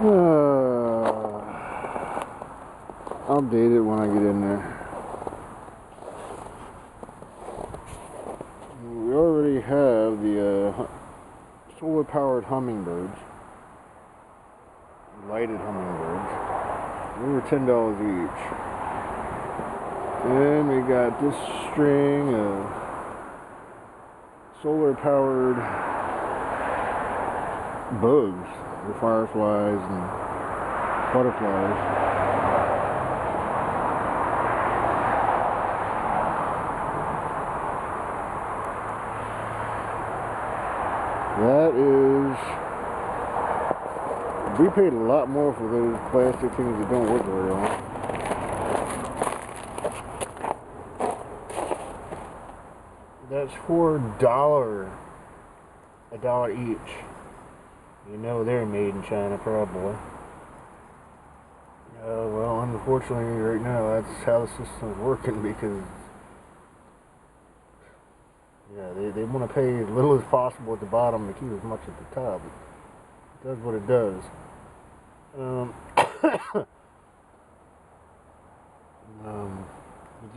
I'll date it when I get in there. We already have the solar-powered hummingbirds, lighted hummingbirds. They were $10 each. Then we got this string of solar-powered bugs, the fireflies and butterflies. That is, we paid a lot more for those plastic things that don't work very well. That's $4, $1 each. You know they're made in China, probably. Well, unfortunately, right now that's how the system's working because, yeah, they want to pay as little as possible at the bottom to keep as much at the top. It does what it does.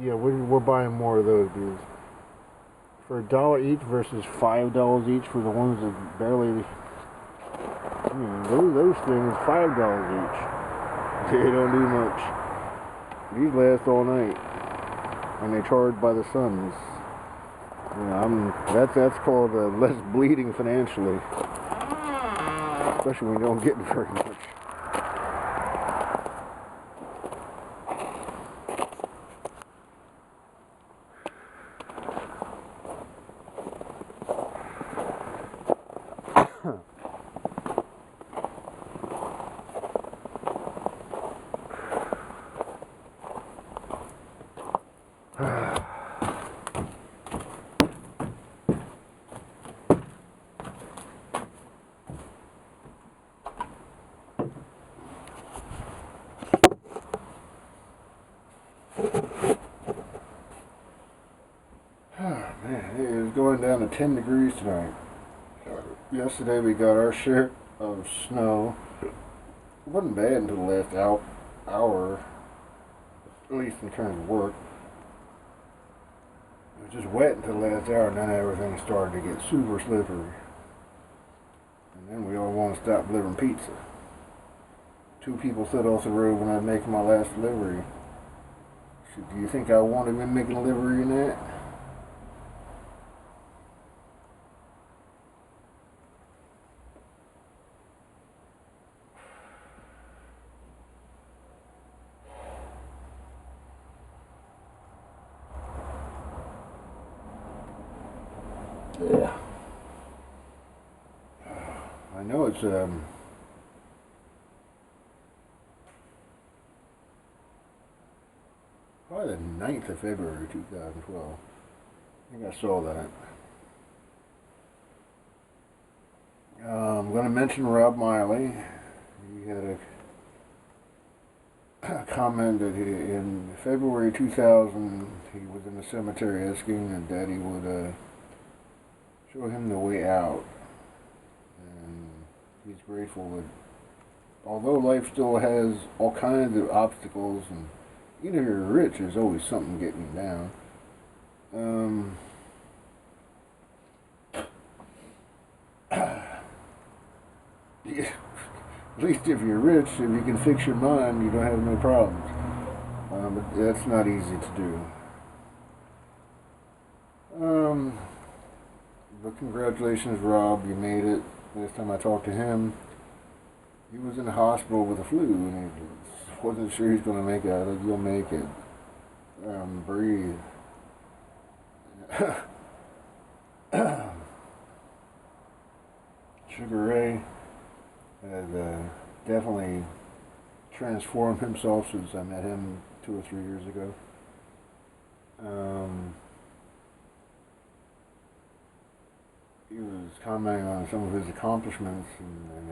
Yeah, we're buying more of those dudes. For $1 each versus $5 each for the ones that barely, those things, $5 each. They don't do much. These last all night, and they charge by the sun. That's called less bleeding financially, especially when you don't get very much. Man, it is going down to 10 degrees tonight. Yesterday we got our share of snow. It wasn't bad until the last hour, at least in terms of work. It was just wet until the last hour, and then everything started to get super slippery. And then we all want to stop delivering pizza. 2 people stood off the road when I was making my last delivery. I said, do you think I want to be making a delivery in that? Yeah. I know it's probably the 9th of February 2012. I think I saw that. I'm going to mention Rob Miley. He had a comment that in February 2000 he was in the cemetery asking that Daddy would show him the way out. And he's grateful that although life still has all kinds of obstacles, and even if you're rich, there's always something getting you down. At least if you're rich, if you can fix your mind, you don't have no problems. But that's not easy to do. But congratulations, Rob, you made it. Last time I talked to him, he was in the hospital with the flu, and he wasn't sure he's going to make it. I said, you'll make it. Breathe. Sugar Ray has definitely transformed himself since I met him 2 or 3 years ago. He was commenting on some of his accomplishments, and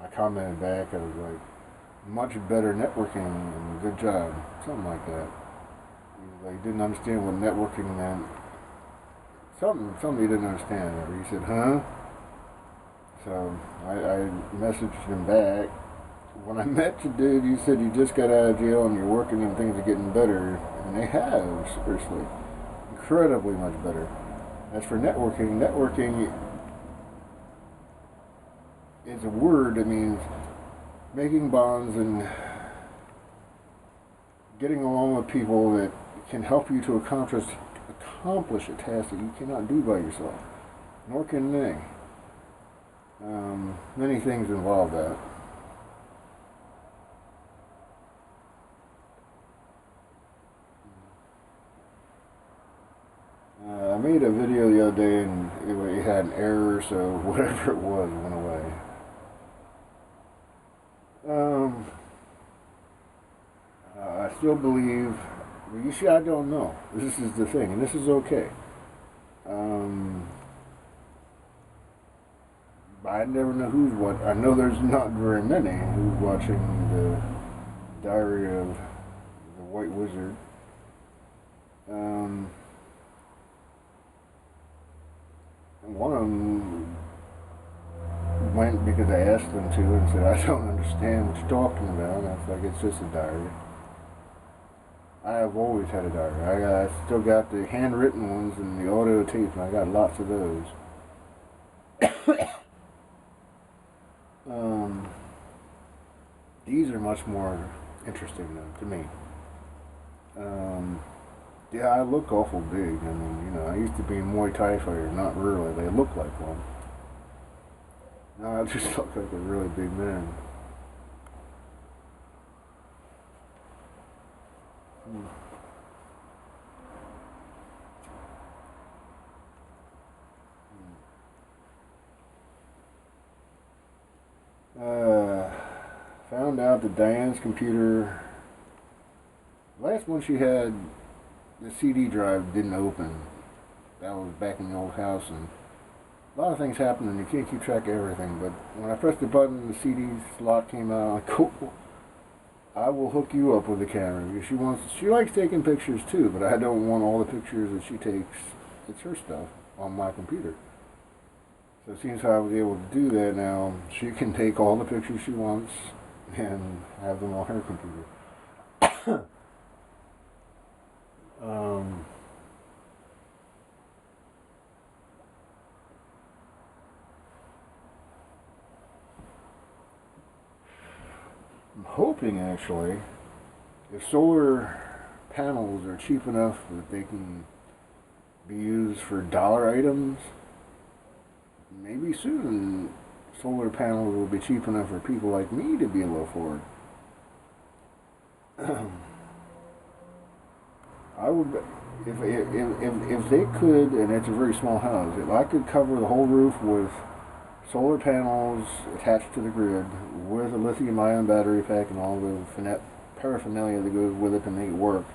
I commented back. I was like, much better networking and good job, something like that. He was like, didn't understand what networking meant. Something he didn't understand. He said, huh? So I messaged him back, when I met you, dude, you said you just got out of jail and you're working and things are getting better. And they have, seriously. Incredibly much better. As for networking is a word that means making bonds and getting along with people that can help you to accomplish a task that you cannot do by yourself. Nor can they. Many things involve that. I made a video the other day and it had an error, so whatever it was went away. I still believe. Well, you see, I don't know. This is the thing, and this is okay. I never know who's what. I know there's not very many who's watching the Diary of the White Wizard. One of them went because I asked them to and said, I don't understand what you're talking about. And I was like, it's just a diary. I have always had a diary. I still got the handwritten ones and the audio tapes, and I got lots of those. These are much more interesting, though, to me. Yeah, I look awful big. I mean, you know, I used to be a Muay Thai fighter. Not really. They look like one. Now I just look like a really big man. Found out that Diane's computer, last one she had, the CD drive didn't open. That was back in the old house, and a lot of things happen, and you can't keep track of everything. But when I pressed the button, the CD slot came out. I'm like, cool. I will hook you up with the camera. She likes taking pictures too, but I don't want all the pictures that she takes. It's her stuff on my computer. So it seems how I was able to do that now. She can take all the pictures she wants and have them on her computer. I'm hoping, actually, if solar panels are cheap enough that they can be used for dollar items, maybe soon solar panels will be cheap enough for people like me to be able to afford. I would, if they could, and it's a very small house, if I could cover the whole roof with solar panels attached to the grid with a lithium-ion battery pack and all the paraphernalia that goes with it to make it work.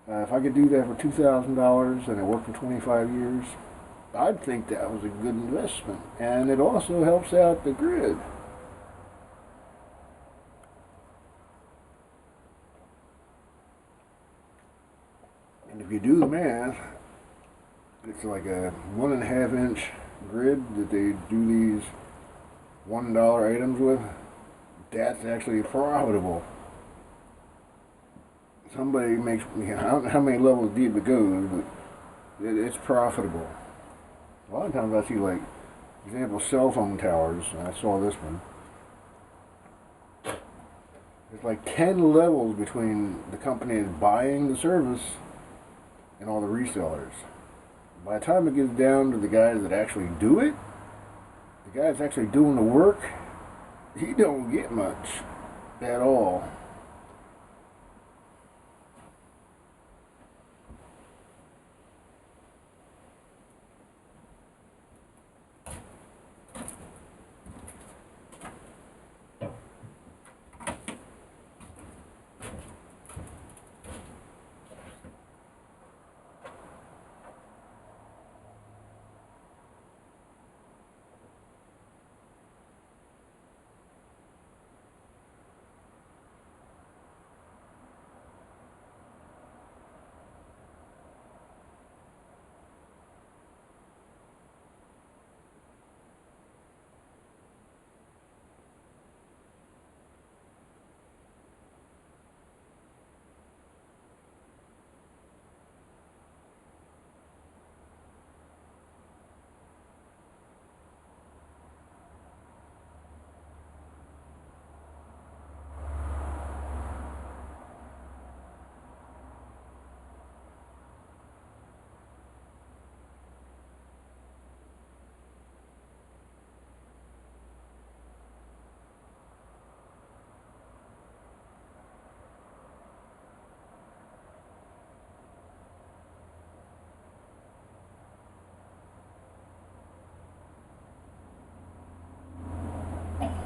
If I could do that for $2,000 and it worked for 25 years, I'd think that was a good investment. And it also helps out the grid. And if you do the math, it's like a 1.5-inch grid that they do these $1 items with. That's actually profitable. Somebody makes, I don't know how many levels deep it goes, but it's profitable. A lot of times I see, like, example, cell phone towers, and I saw this one. There's like 10 levels between the company that's buying the service and all the resellers. By the time it gets down to the guys that actually do it, the guy that's actually doing the work, he don't get much at all.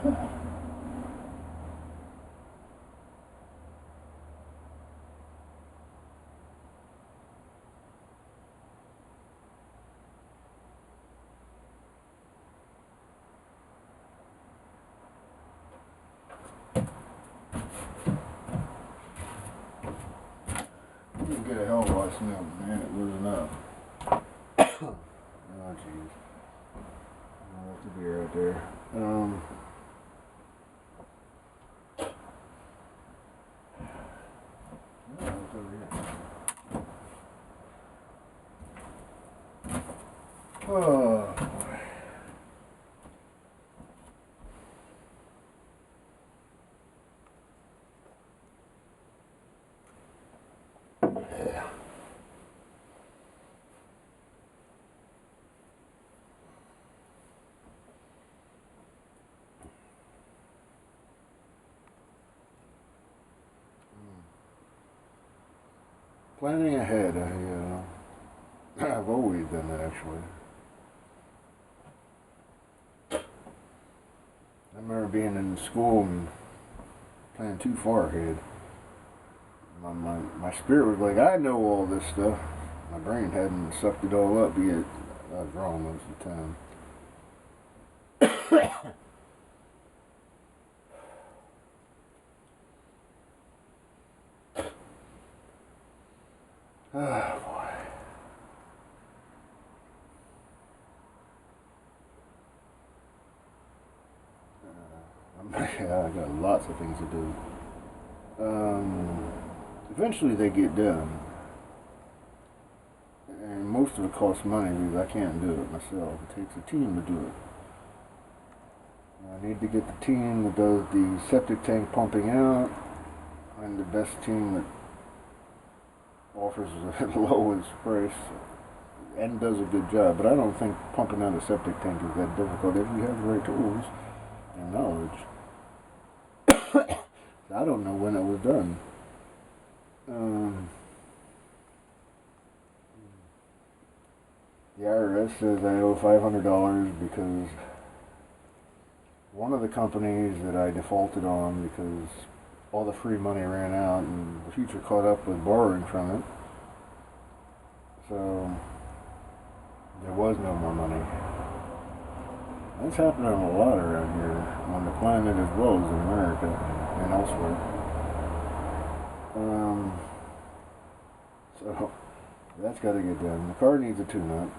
You can get a hell of a lot of snow, man. It losing up. Oh, jeez. I left the beer out there. Oh, it's over here. Oh, boy. Yeah. Planning ahead, I've always done that actually. I remember being in school and planning too far ahead. My spirit was like, I know all this stuff. My brain hadn't sucked it all up yet. I was wrong most of the time. Oh boy. I got lots of things to do. Eventually they get done. And most of it costs money because I can't do it myself. It takes a team to do it. I need to get the team that does the septic tank pumping out and the best team that offers the lowest price and does a good job. But I don't think pumping out a septic tank is that difficult if you have the right tools and knowledge. I don't know when it was done. The IRS says I owe $500 because one of the companies that I defaulted on because all the free money ran out and the future caught up with borrowing from it. So there was no more money. That's happening a lot around here on the planet as well as in America and elsewhere. So that's got to get done. The car needs a tune-up.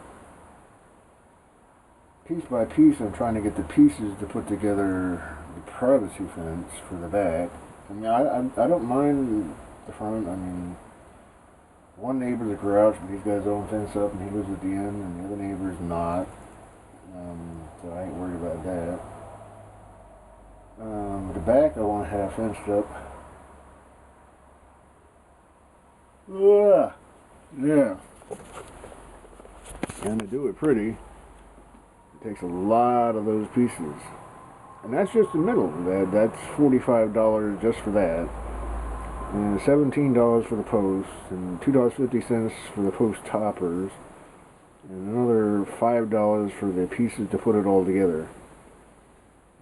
Piece by piece, I'm trying to get the pieces to put together the privacy fence for the back. I mean, I don't mind the front. I mean, one neighbor's a grouch, but he's got his own fence up, and he lives at the end, and the other neighbor's not. So I ain't worried about that. The back I want to have fenced up. Yeah. And to do it pretty, it takes a lot of those pieces. And that's just the middle. That's $45 just for that. And $17 for the posts, and $2.50 for the post toppers, and another $5 for the pieces to put it all together.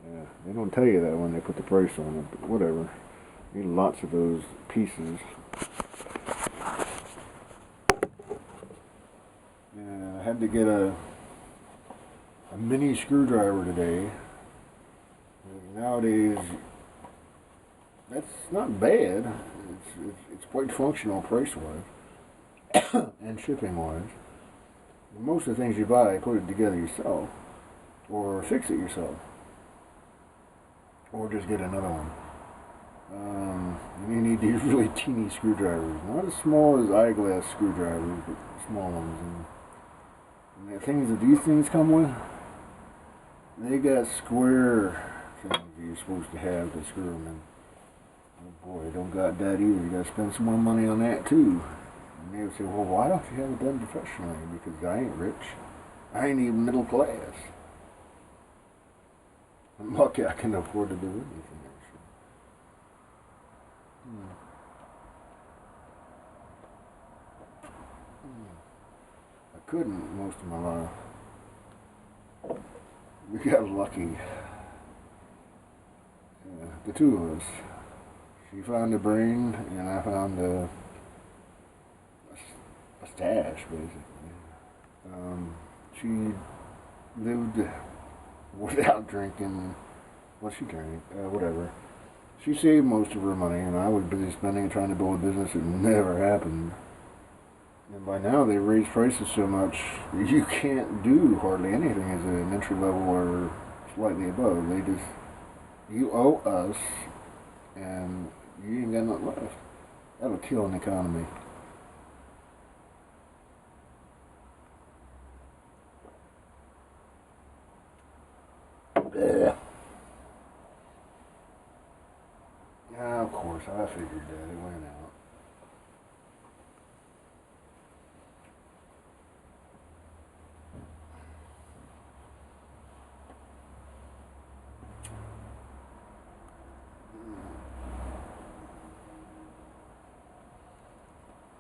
Yeah, they don't tell you that when they put the price on it, but whatever. You need lots of those pieces. And I had to get a mini screwdriver today. Nowadays, that's not bad. It's quite functional price-wise and shipping-wise. Most of the things you buy, put it together yourself, or fix it yourself, or just get another one. You need these really teeny screwdrivers, not as small as eyeglass screwdrivers, but small ones. And the things that these things come with, they got square things that you're supposed to have to screw them in. Oh boy, don't got that either. You got to spend some more money on that too. And they would say, well, why don't you have it done professionally? Because I ain't rich. I ain't even middle class. I'm lucky I can afford to do anything, actually. I couldn't most of my life. We got lucky. the two of us. She found the brain, and I found a stash, basically. She lived without drinking. Well, she drank, whatever. She saved most of her money, and I was busy spending it trying to build a business. It never happened. And by now, they raised prices so much, you can't do hardly anything as an entry level or slightly above. They just, you owe us, and you ain't got nothing left. That'll kill an economy. Yeah. Yeah, of course, I figured that. It went out.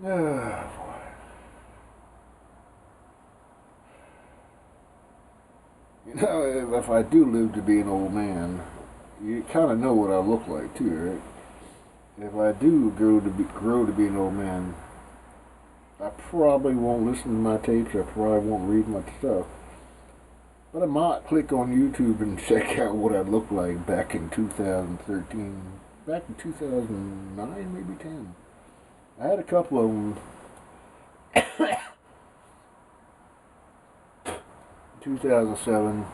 Ah, boy. You know, if I do live to be an old man, you kind of know what I look like too, right? If I do grow to be an old man, I probably won't listen to my tapes. I probably won't read my stuff. But I might click on YouTube and check out what I looked like back in 2013, back in 2009, maybe 10. I had a couple of them. 2007,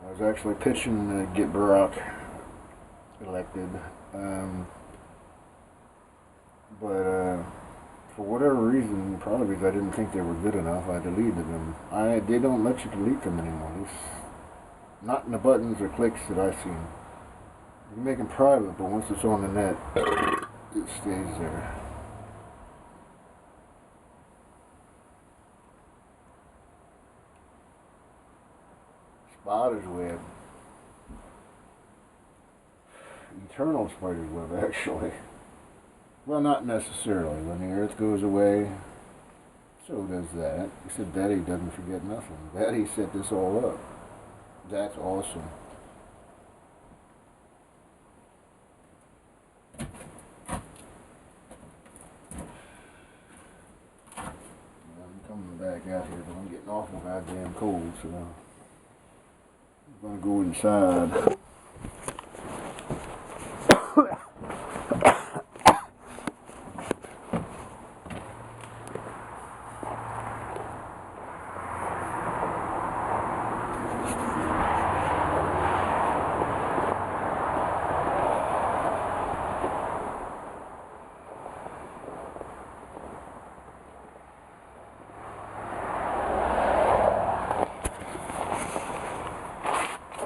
I was actually pitching to get Barack elected. But for whatever reason, probably because I didn't think they were good enough, I deleted them. They don't let you delete them anymore. Not in the buttons or clicks that I've seen. You can make them private, but once it's on the net, it stays there. Spider's web. Eternal spider's web, actually. Well, not necessarily. When the earth goes away, so does that. Except Daddy doesn't forget nothing. Daddy set this all up. That's awesome. I'm coming back out here, but I'm getting awful goddamn cold, so I'm gonna go inside.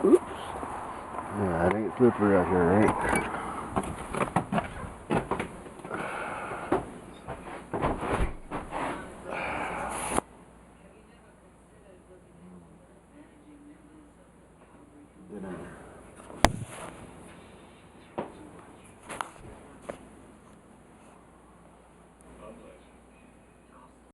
Oops. Yeah, it ain't slippery out here, right?